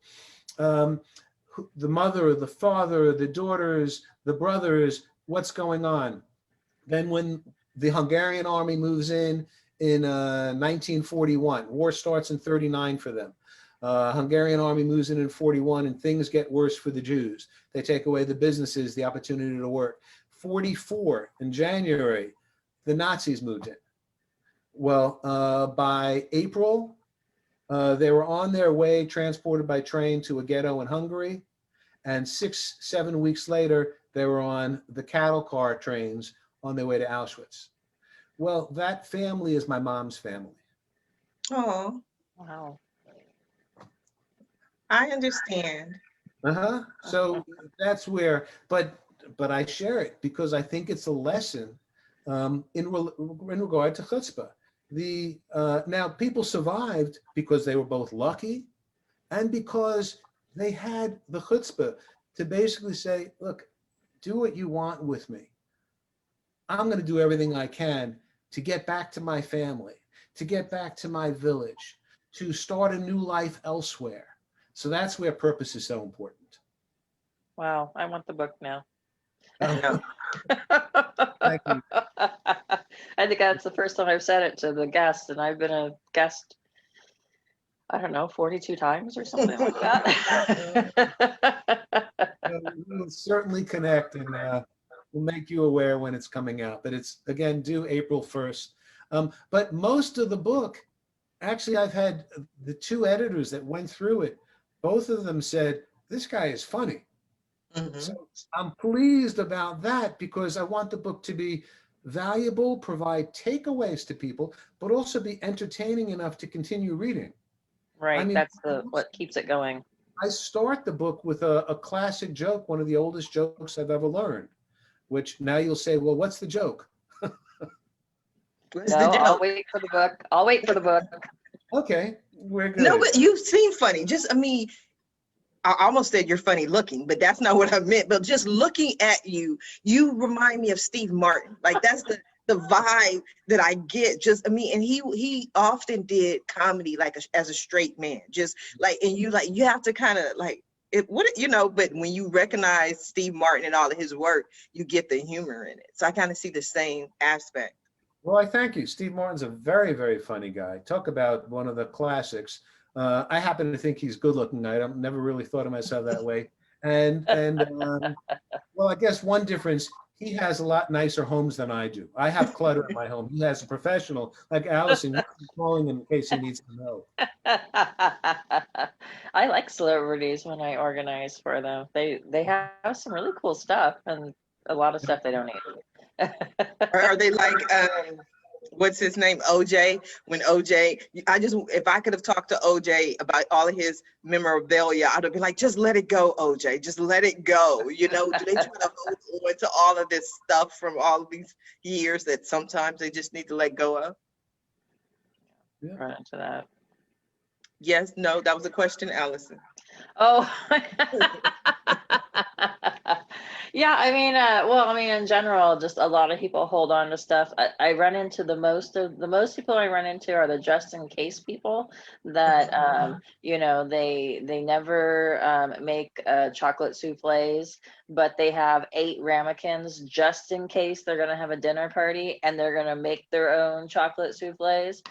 The mother, the father, the daughters, the brothers, what's going on. Then when the Hungarian army moves in 1941, war starts in 39 for them. Hungarian army moves in 41, and things get worse for the Jews. They take away the businesses, the opportunity to work. 44, in January, the Nazis moved in. Well, by April, they were on their way, transported by train to a ghetto in Hungary. And 6-7 weeks later, they were on the cattle car trains on their way to Auschwitz. Well, that family is my mom's family. Oh, Wow. I understand. So that's where, but I share it because I think it's a lesson in regard to chutzpah. Now, people survived because they were both lucky and because they had the chutzpah to basically say, look, do what you want with me. I'm going to do everything I can to get back to my family, to get back to my village, to start a new life elsewhere. So that's where purpose is so important. Wow, I want the book now. No. Thank you. I think that's the first time I've said it to the guest, and I've been a guest, I don't know, 42 times or something like that. We'll certainly connect, and we'll make you aware when it's coming out. But it's, again, due April 1st. But most of the book, actually, I've had the two editors that went through it. Both of them said, this guy is funny. Mm-hmm. So I'm pleased about that because I want the book to be valuable, provide takeaways to people, but also be entertaining enough to continue reading. Right, I mean, that's what keeps it going. I start the book with a classic joke, one of the oldest jokes I've ever learned, which now you'll say, well, what's the joke? What's No, the joke? I'll wait for the book. I'll wait for the book. Okay, we're good. No, but you seem funny. Just, I mean, I almost said you're funny looking, but that's not what I meant. But just looking at you, you remind me of Steve Martin. Like that's the vibe that I get. Just I mean, and he often did comedy like as a straight man. Just like, and you have to kind of like it. What you know? But when you recognize Steve Martin and all of his work, you get the humor in it. So I kind of see the same aspect. Well, I thank you. Steve Martin's a very, very funny guy. Talk about one of the classics. I happen to think he's good looking. I don't never really thought of myself that way. And well, I guess one difference, he has a lot nicer homes than I do. I have clutter in my home. He has a professional like Allison. You can call him in case he needs to know. I like celebrities when I organize for them. They have some really cool stuff and a lot of stuff they don't need. Are they like what's his name, OJ? When OJ, if I could have talked to OJ about all of his memorabilia, I'd have been like, just let it go, OJ, just let it go. You know, do they try to hold on to all of this stuff from all of these years that sometimes they just need to let go of? Yeah. Run into that. Yes, no, that was a question, Allison. Oh, yeah. I mean, well, I mean, in general, just a lot of people hold on to stuff. I run into the most people I run into are the just in case people that, you know, they never make chocolate soufflés, but they have 8 ramekins just in case they're gonna have a dinner party and they're gonna make their own chocolate soufflés.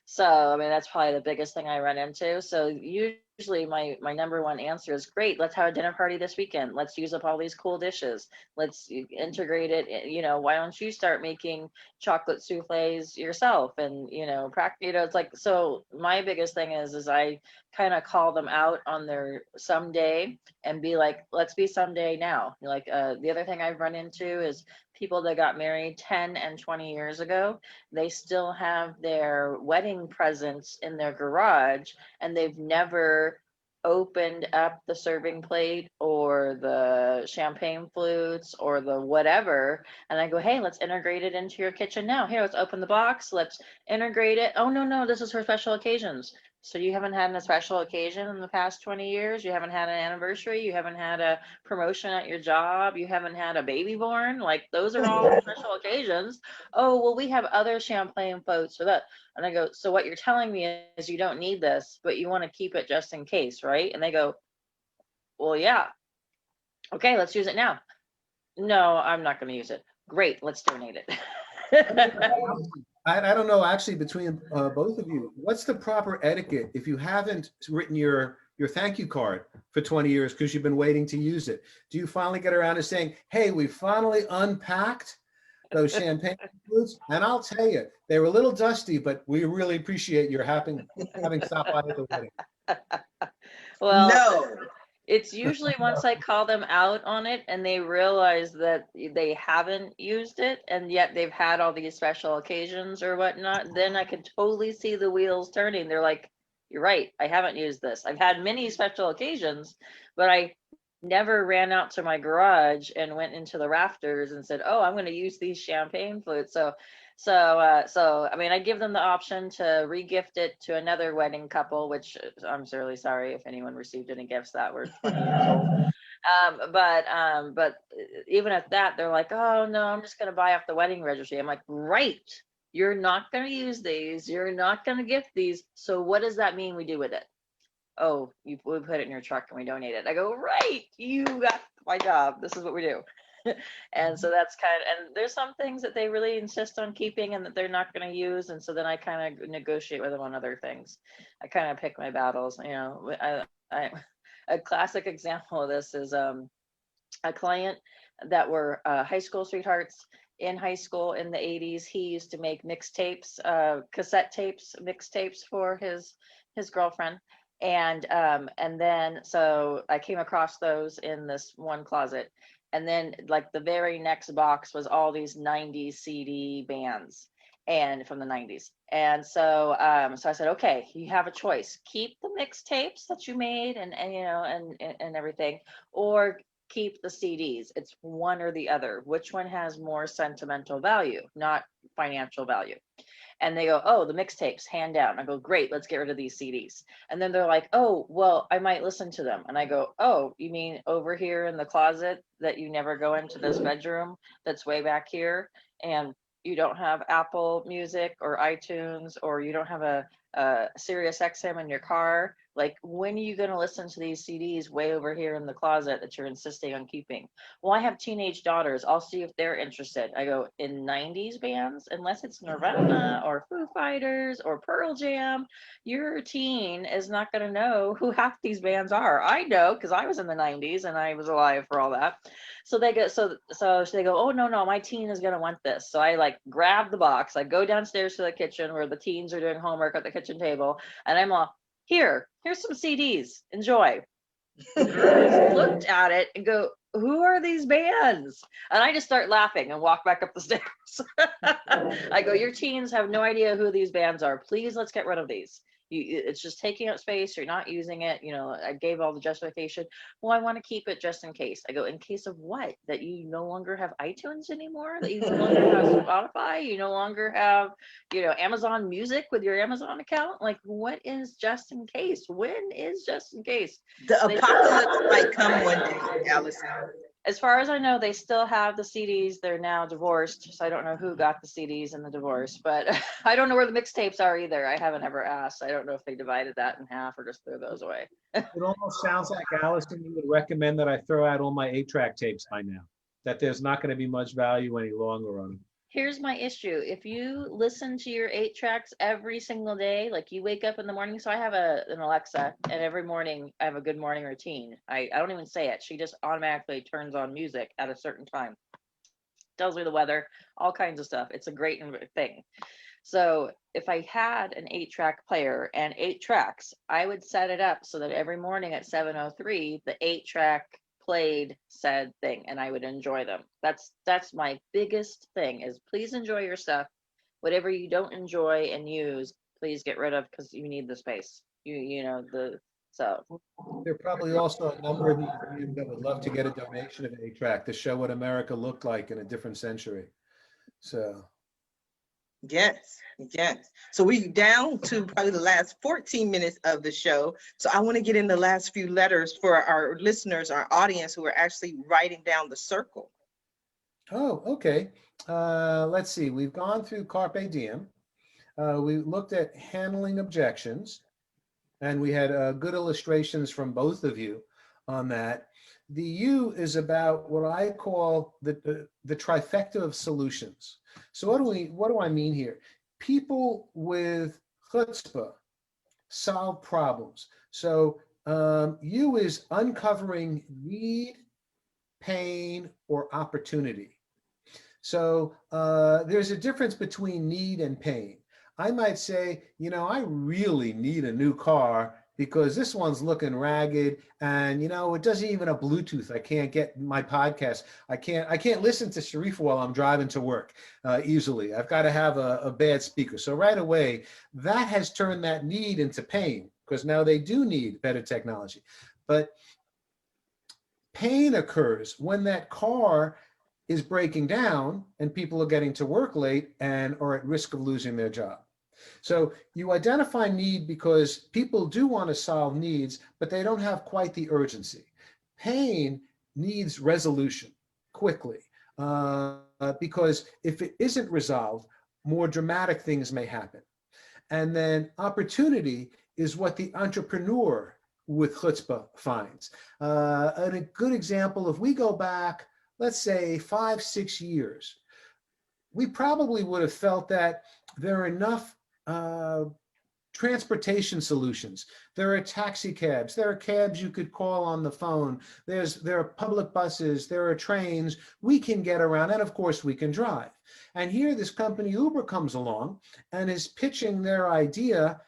So, I mean, that's probably the biggest thing I run into. So usually my number one answer is great. Let's have a dinner party this weekend. Let's use up all these cool dishes. Let's integrate it. You know, why don't you start making chocolate soufflés yourself? And, you know, it's like, so my biggest thing is I kind of call them out on their someday and be like, let's be someday now. Like, the other thing I've run into is people that got married 10 and 20 years ago. They still have their wedding presents in their garage and they've never opened up the serving plate or the champagne flutes or the whatever. And I go, hey, let's integrate it into your kitchen now. Here, let's open the box. Let's integrate it. Oh, no, this is for special occasions. So you haven't had a special occasion in the past 20 years? You haven't had an anniversary? You haven't had a promotion at your job? You haven't had a baby born? Like, those are all special occasions. Oh, well, we have other champagne floats for that. And I go, so what you're telling me is you don't need this, but you want to keep it just in case, right? And they go, well, yeah. Okay, let's use it now. No, I'm not going to use it. Great, let's donate it. I don't know, actually, between both of you, what's the proper etiquette if you haven't written your thank you card for 20 years because you've been waiting to use it? Do you finally get around to saying, hey, we finally unpacked those champagne flutes? And I'll tell you, they were a little dusty, but we really appreciate your having stopped by at the wedding. Well, No. it's usually once I call them out on it and they realize that they haven't used it and yet they've had all these special occasions or whatnot, then I could totally see the wheels turning. They're like, you're right, I haven't used this. I've had many special occasions, but I never ran out to my garage and went into the rafters and said, oh, I'm going to use these champagne flutes. So I mean, I give them the option to re-gift it to another wedding couple, which I'm really sorry if anyone received any gifts that were 20 years old. But even at that, they're like, oh no, I'm just going to buy off the wedding registry. I'm like, right, you're not going to use these, you're not going to gift these. So what does that mean we do with it? Oh, we put it in your truck and we donate it. I go, right, you got my job. This is what we do. And so that's and there's some things that they really insist on keeping and that they're not going to use. And so then I kind of negotiate with them on other things. I kind of pick my battles, you know. A classic example of this is a client that were high school sweethearts in high school in the 80s. He used to make mixtapes, cassette tapes, mixtapes for his girlfriend. And then so I came across those in this one closet. And then like the very next box was all these 90s CD bands and from the 90s. And so so I said, okay, you have a choice. Keep the mixtapes that you made and you know and everything, or keep the CDs. It's one or the other. Which one has more sentimental value? Not financial value. And they go, oh, the mixtapes, hand down. I go, great, let's get rid of these CDs. And then they're like, oh, well, I might listen to them. And I go, oh, you mean over here in the closet that you never go into this bedroom that's way back here, and you don't have Apple Music or iTunes, or you don't have a Sirius XM in your car? Like, when are you going to listen to these CDs way over here in the closet that you're insisting on keeping? Well, I have teenage daughters. I'll see if they're interested. I go, in 90s bands, unless it's Nirvana or Foo Fighters or Pearl Jam, your teen is not going to know who half these bands are. I know, because I was in the 90s and I was alive for all that. So they go, so they go, oh, no, my teen is going to want this. So I like grab the box. I go downstairs to the kitchen where the teens are doing homework at the kitchen table. And I'm all, here's some CDs, enjoy. Looked at it and go, who are these bands? And I just start laughing and walk back up the stairs. I go, your teens have no idea who these bands are. Please, let's get rid of these. It's just taking up space. You're not using it. You know, I gave all the justification. Well, I want to keep it just in case. I go, in case of what? That you no longer have iTunes anymore? That you no longer have Spotify? You no longer have, you know, Amazon Music with your Amazon account? Like, what is just in case? When is just in case? The apocalypse might come one day, Allison. As far as I know, they still have the CDs. They're now divorced, so I don't know who got the CDs in the divorce, but I don't know where the mixtapes are either. I haven't ever asked. I don't know if they divided that in half or just threw those away. It almost sounds like, Allison, you would recommend that I throw out all my 8-track tapes by now, that there's not going to be much value any longer on them. Here's my issue. If you listen to your 8 tracks every single day, like you wake up in the morning, so I have an Alexa, and every morning I have a good morning routine. I don't even say it. She just automatically turns on music at a certain time. Tells me the weather, all kinds of stuff. It's a great thing. So if I had an 8-track player and 8 tracks, I would set it up so that every morning at 7:03, the 8-track played said thing, and I would enjoy them. That's my biggest thing, is please enjoy your stuff. Whatever you don't enjoy and use, please get rid of, because you need the space. So There are probably also a number of you that would love to get a donation of an 8-track to show what America looked like in a different century. So Yes. So we down to probably the last 14 minutes of the show. So I want to get in the last few letters for our listeners, our audience, who are actually writing down the circle. Oh, okay. Let's see. We've gone through Carpe Diem. We looked at handling objections, and we had good illustrations from both of you on that. The U is about what I call the trifecta of solutions. So what do I mean here? People with chutzpah solve problems. So U is uncovering need, pain, or opportunity. So there's a difference between need and pain. I might say, you know, I really need a new car because this one's looking ragged, and you know, it doesn't even have Bluetooth. I can't get my podcast. I can't listen to Sharifah while I'm driving to work easily. I've got to have a bad speaker. So right away, that has turned that need into pain, because now they do need better technology. But pain occurs when that car is breaking down and people are getting to work late and are at risk of losing their job. So you identify need because people do want to solve needs, but they don't have quite the urgency. Pain needs resolution quickly because if it isn't resolved, more dramatic things may happen. And then opportunity is what the entrepreneur with chutzpah finds. And a good example, if we go back, let's say 5-6 years, we probably would have felt that there are enough transportation solutions. There are taxi cabs. There are cabs you could call on the phone. There are public buses. There are trains. We can get around, and of course we can drive. And here this company Uber comes along and is pitching their idea,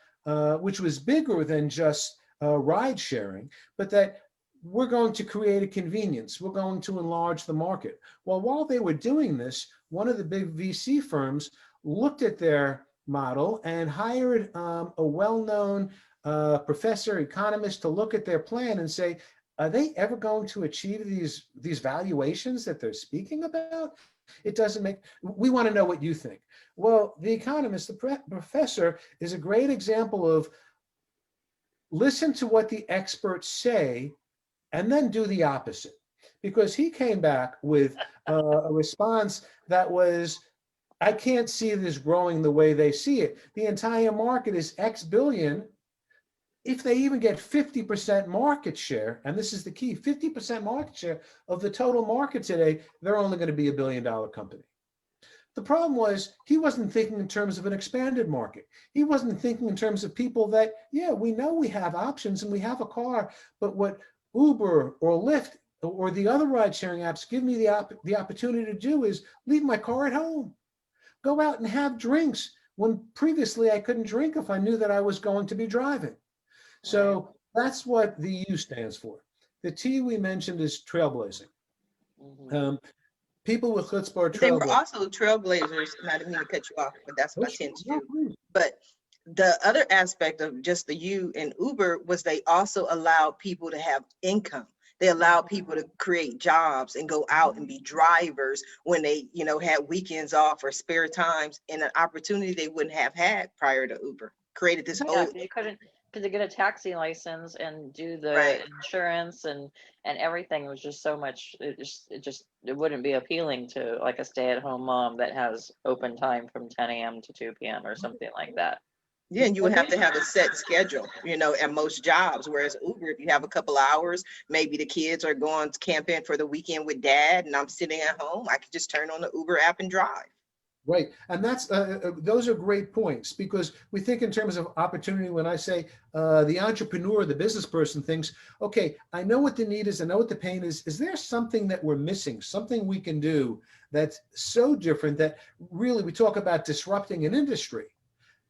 which was bigger than just ride sharing, but that we're going to create a convenience. We're going to enlarge the market. Well, while they were doing this, one of the big VC firms looked at their model and hired a well-known professor, economist to look at their plan and say, are they ever going to achieve these valuations that they're speaking about? It doesn't make, we want to know what you think. Well, the economist, the professor, is a great example of listen to what the experts say and then do the opposite. Because he came back with a response that was, I can't see this growing the way they see it. The entire market is X billion. If they even get 50% market share, and this is the key, 50% market share of the total market today, they're only going to be $1 billion company. The problem was he wasn't thinking in terms of an expanded market. He wasn't thinking in terms of people that, yeah, we know we have options and we have a car, but what Uber or Lyft or the other ride sharing apps give me the opportunity to do is leave my car at home, go out and have drinks when previously I couldn't drink if I knew that I was going to be driving. So that's what the U stands for. The T we mentioned is trailblazing. People with chutzpah are They were trailblazers. also trailblazers, and I didn't mean to cut you off, but that's what I tend to No, do. please. But the other aspect of just the U and Uber was they also allowed people to have income. They allowed people to create jobs and go out and be drivers when they, you know, had weekends off or spare times, and an opportunity they wouldn't have had prior to Uber. Created this Yeah, whole you couldn't, because to get a taxi license and do the Right. insurance and everything was just so much. It wouldn't be appealing to like a stay-at-home mom that has open time from 10 a.m. to 2 p.m. or something like that. Yeah, and you would have to have a set schedule, you know, at most jobs. Whereas Uber, if you have a couple hours, maybe the kids are going to camping for the weekend with dad, and I'm sitting at home, I could just turn on the Uber app and drive. Right, and that's those are great points, because we think in terms of opportunity. When I say the entrepreneur, the business person thinks, okay, I know what the need is, I know what the pain is. Is there something that we're missing, something we can do that's so different that really we talk about disrupting an industry?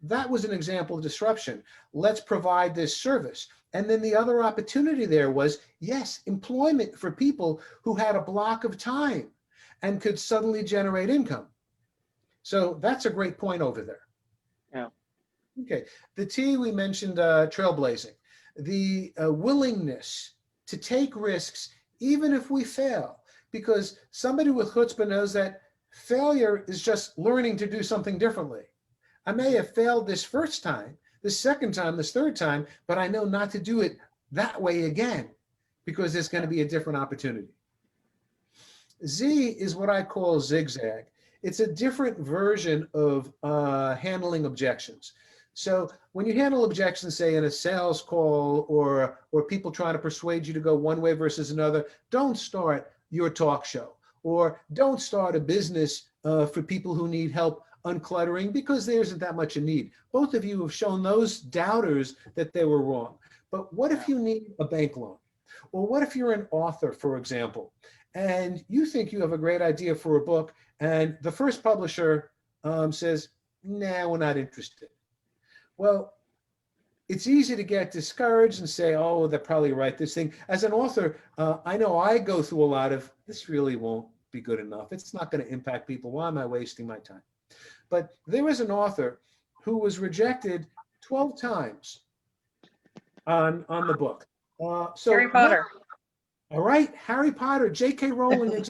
That was an example of disruption. Let's provide this service. And then the other opportunity there was, yes, employment for people who had a block of time and could suddenly generate income. So that's a great point over there. Yeah. Okay. The T we mentioned, trailblazing, the willingness to take risks, even if we fail, because somebody with chutzpah knows that failure is just learning to do something differently. I may have failed this first time, the second time, this third time, but I know not to do it that way again, because there's going to be a different opportunity. Z is what I call zigzag. It's a different version of handling objections. So when you handle objections, say in a sales call or people trying to persuade you to go one way versus another, don't start your talk show, or don't start a business for people who need help uncluttering, because there isn't that much a need. Both of you have shown those doubters that they were wrong. But what if you need a bank loan? Or what if you're an author, for example, and you think you have a great idea for a book, and the first publisher says, nah, we're not interested. Well, it's easy to get discouraged and say, oh, they're probably right, this thing. As an author, I know I go through a lot of, this really won't be good enough. It's not going to impact people. Why am I wasting my time? But there was an author who was rejected 12 times on the book. So Harry Potter. All right, Harry Potter, J.K. Rowling,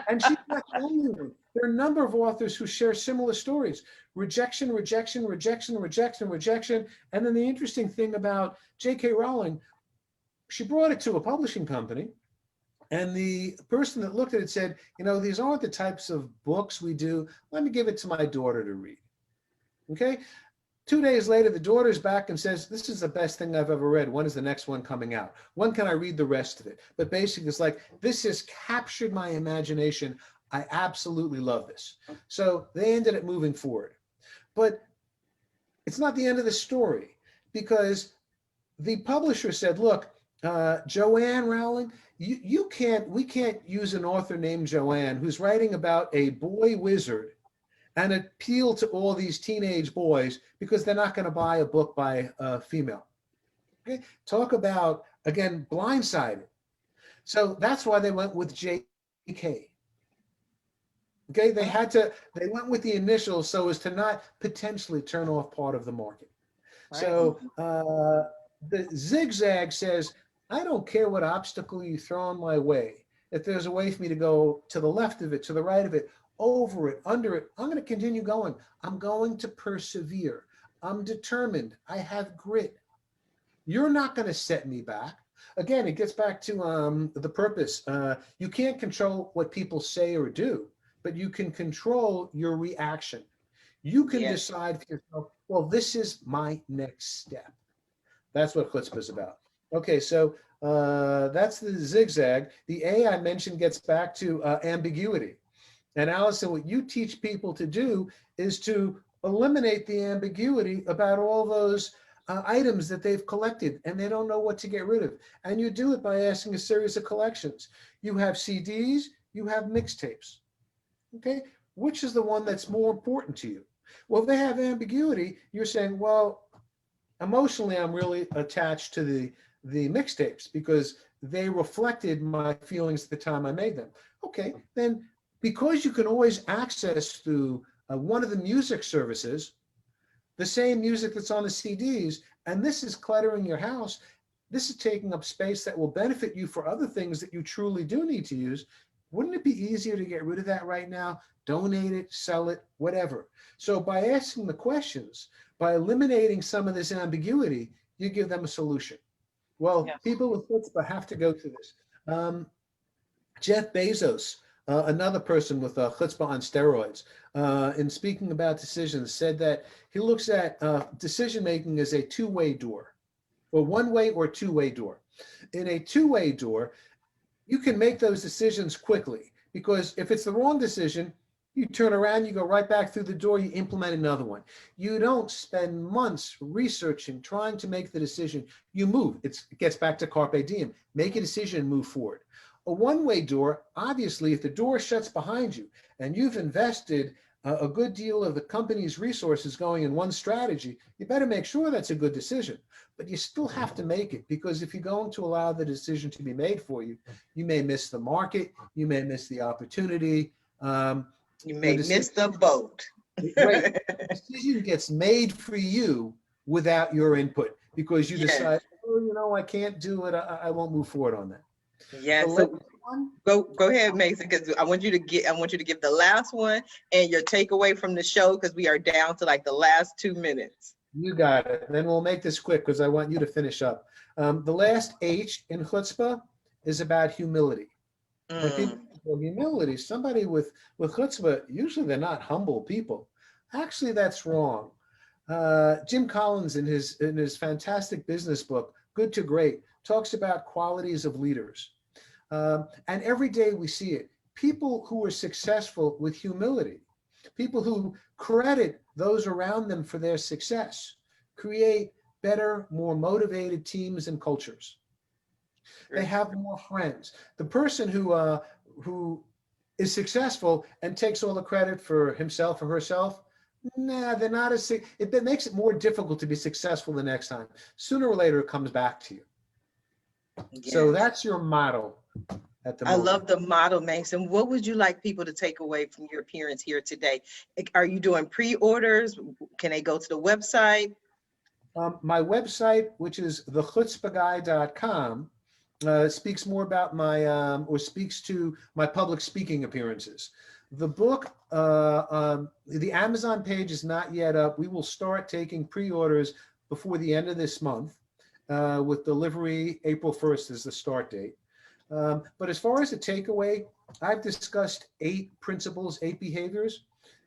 and she's not the only one. There are a number of authors who share similar stories. Rejection, rejection, rejection, rejection, rejection. And then the interesting thing about J.K. Rowling, she brought it to a publishing company, and the person that looked at it said, you know, these aren't the types of books we do. Let me give it to my daughter to read. Okay? 2 days later, the daughter's back and says, this is the best thing I've ever read. When is the next one coming out? When can I read the rest of it? But basically, it's like, this has captured my imagination. I absolutely love this. So they ended up moving forward. But it's not the end of the story, because the publisher said, look, Joanne Rowling, we can't use an author named Joanne who's writing about a boy wizard and appeal to all these teenage boys, because they're not going to buy a book by a female. Okay? Talk about, again, blindsided. So that's why they went with JK. Okay, they went with the initials so as to not potentially turn off part of the market. Right. So the zigzag says, I don't care what obstacle you throw in my way. If there's a way for me to go to the left of it, to the right of it, over it, under it. I'm going to continue going. I'm going to persevere. I'm determined. I have grit. You're not going to set me back. Again, it gets back to the purpose. You can't control what people say or do, but you can control your reaction. You can Yes. decide for yourself, well, this is my next step. That's what chutzpah is about. Okay, so that's the zigzag. The A I mentioned gets back to ambiguity. And Allison, what you teach people to do is to eliminate the ambiguity about all those items that they've collected and they don't know what to get rid of. And you do it by asking a series of collections. You have CDs, you have mixtapes. Okay, which is the one that's more important to you? Well, if they have ambiguity, you're saying, well, emotionally, I'm really attached to the mixtapes because they reflected my feelings at the time I made them. Okay, then because you can always access through one of the music services, the same music that's on the CDs, and this is cluttering your house, this is taking up space that will benefit you for other things that you truly do need to use. Wouldn't it be easier to get rid of that right now? Donate it, sell it, whatever. So by asking the questions, by eliminating some of this ambiguity, you give them a solution. Well, Yes. people with chutzpah have to go through this. Jeff Bezos, another person with chutzpah on steroids, in speaking about decisions, said that he looks at decision-making as a two-way door, or one-way or two-way door. In a two-way door, you can make those decisions quickly because if it's the wrong decision, you turn around, you go right back through the door, you implement another one. You don't spend months researching, trying to make the decision. You move. It gets back to carpe diem. Make a decision and move forward. A one-way door, obviously, if the door shuts behind you and you've invested a good deal of the company's resources going in one strategy, you better make sure that's a good decision. But you still have to make it because if you're going to allow the decision to be made for you, you may miss the market, you may miss the opportunity. You may miss the boat. Right. The decision gets made for you without your input because you Yes. decide, oh, you know, I can't do it. I won't move forward on that. Yeah. The So last one, go ahead, Mason, because I want you to give the last one and your takeaway from the show because we are down to like the last 2 minutes. you got it. Then we'll make this quick because I want you to finish up. The last H in chutzpah is about humility. When people well, humility, somebody with chutzpah, usually they're not humble people. Actually, that's wrong. Jim Collins in his fantastic business book, Good to Great, talks about qualities of leaders. And every day we see it. People who are successful with humility, people who credit those around them for their success, create better, more motivated teams and cultures. They have more friends. The person who is successful and takes all the credit for himself or herself, nah, they're not as, it makes it more difficult to be successful the next time. Sooner or later, it comes back to you. So Yes. that's your motto at the I moment. love the model, Mason. What would you like people to take away from your appearance here today? Are you doing pre-orders? Can they go to the website? My website, which is thechutzpahguy.com, speaks more about my, or speaks to my public speaking appearances. The book, the Amazon page is not yet up. We will start taking pre-orders before the end of this month, with delivery April 1st is the start date. But as far as the takeaway, I've discussed 8 principles, 8 behaviors.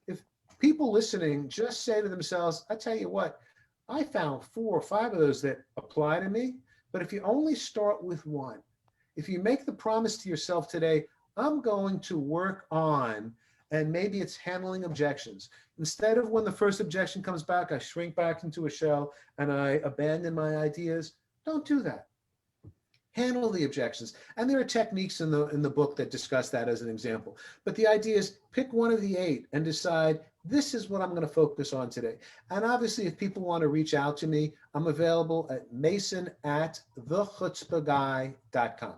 If people listening just say to themselves, I tell you what, I found 4 or 5 of those that apply to me. But if you only start with one, if you make the promise to yourself today, I'm going to work on, and maybe it's handling objections. Instead of when the first objection comes back, I shrink back into a shell and I abandon my ideas. Don't do that. Handle the objections. And there are techniques in the book that discuss that as an example. But the idea is pick one of the 8 and decide, this is what I'm going to focus on today. And obviously, if people want to reach out to me, I'm available at mason@thechutzpahguy.com.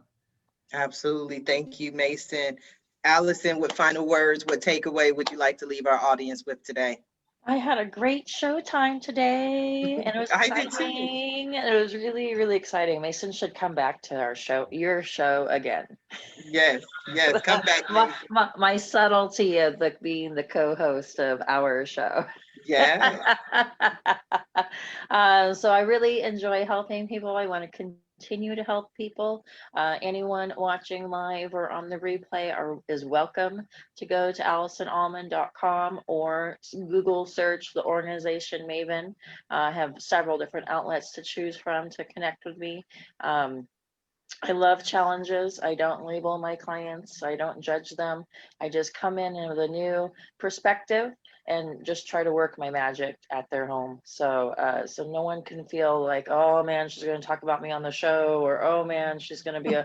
Absolutely. Thank you, Mason. Allison, what final words, what takeaway would you like to leave our audience with today? I had a great show time today, and it was I did too. exciting. And it was really, really exciting. Mason should come back to our show, your show again. Yes, yes. Come back, my, Mason. my subtlety of being the co-host of our show. Yeah. So I really enjoy helping people. I want to continue to help people. Anyone watching live or on the replay is welcome to go to AllisonAlmond.com or Google search the Organization Maven. I have several different outlets to choose from to connect with me. I love challenges. I don't label my clients. I don't judge them. I just come in with a new perspective and just try to work my magic at their home. So, so no one can feel like, oh man, she's going to talk about me on the show, or oh man, she's going to be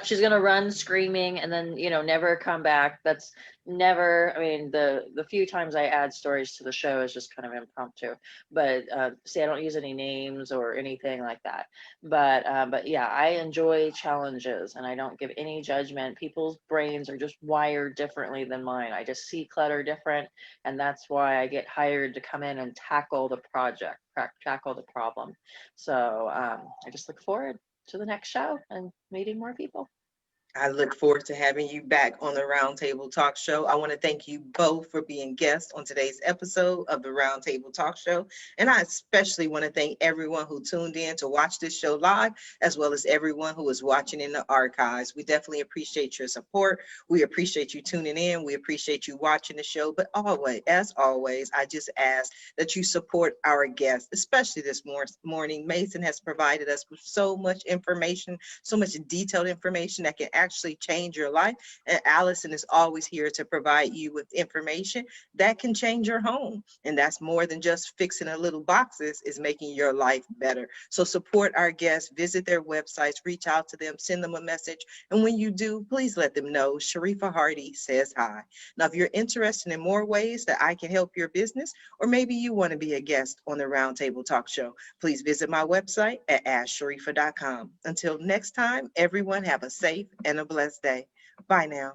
she's going to run screaming and then, never come back. That's never. I mean, the few times I add stories to the show is just kind of impromptu. But see, I don't use any names or anything like that. But yeah, I enjoy challenges and I don't give any judgment. People's brains are just wired differently than mine. I just see clutter different, and that's why I get hired to come in and tackle the project, tackle the problem. So I just look forward to the next show and meeting more people. I look forward to having you back on the Roundtable Talk Show. I want to thank you both for being guests on today's episode of the Roundtable Talk Show. And I especially want to thank everyone who tuned in to watch this show live, as well as everyone who is watching in the archives. We definitely appreciate your support. We appreciate you tuning in. We appreciate you watching the show. But always, as always, I just ask that you support our guests, especially this morning. Mason has provided us with so much information, so much detailed information that can actually change your life. And Allison is always here to provide you with information that can change your home. And that's more than just fixing a little boxes, is making your life better. So support our guests, visit their websites, reach out to them, send them a message. And when you do, please let them know Sharifah Hardie says hi. Now, if you're interested in more ways that I can help your business, or maybe you want to be a guest on the Roundtable Talk Show, please visit my website at AskSharifah.com. Until next time, everyone have a safe and a blessed day. Bye now.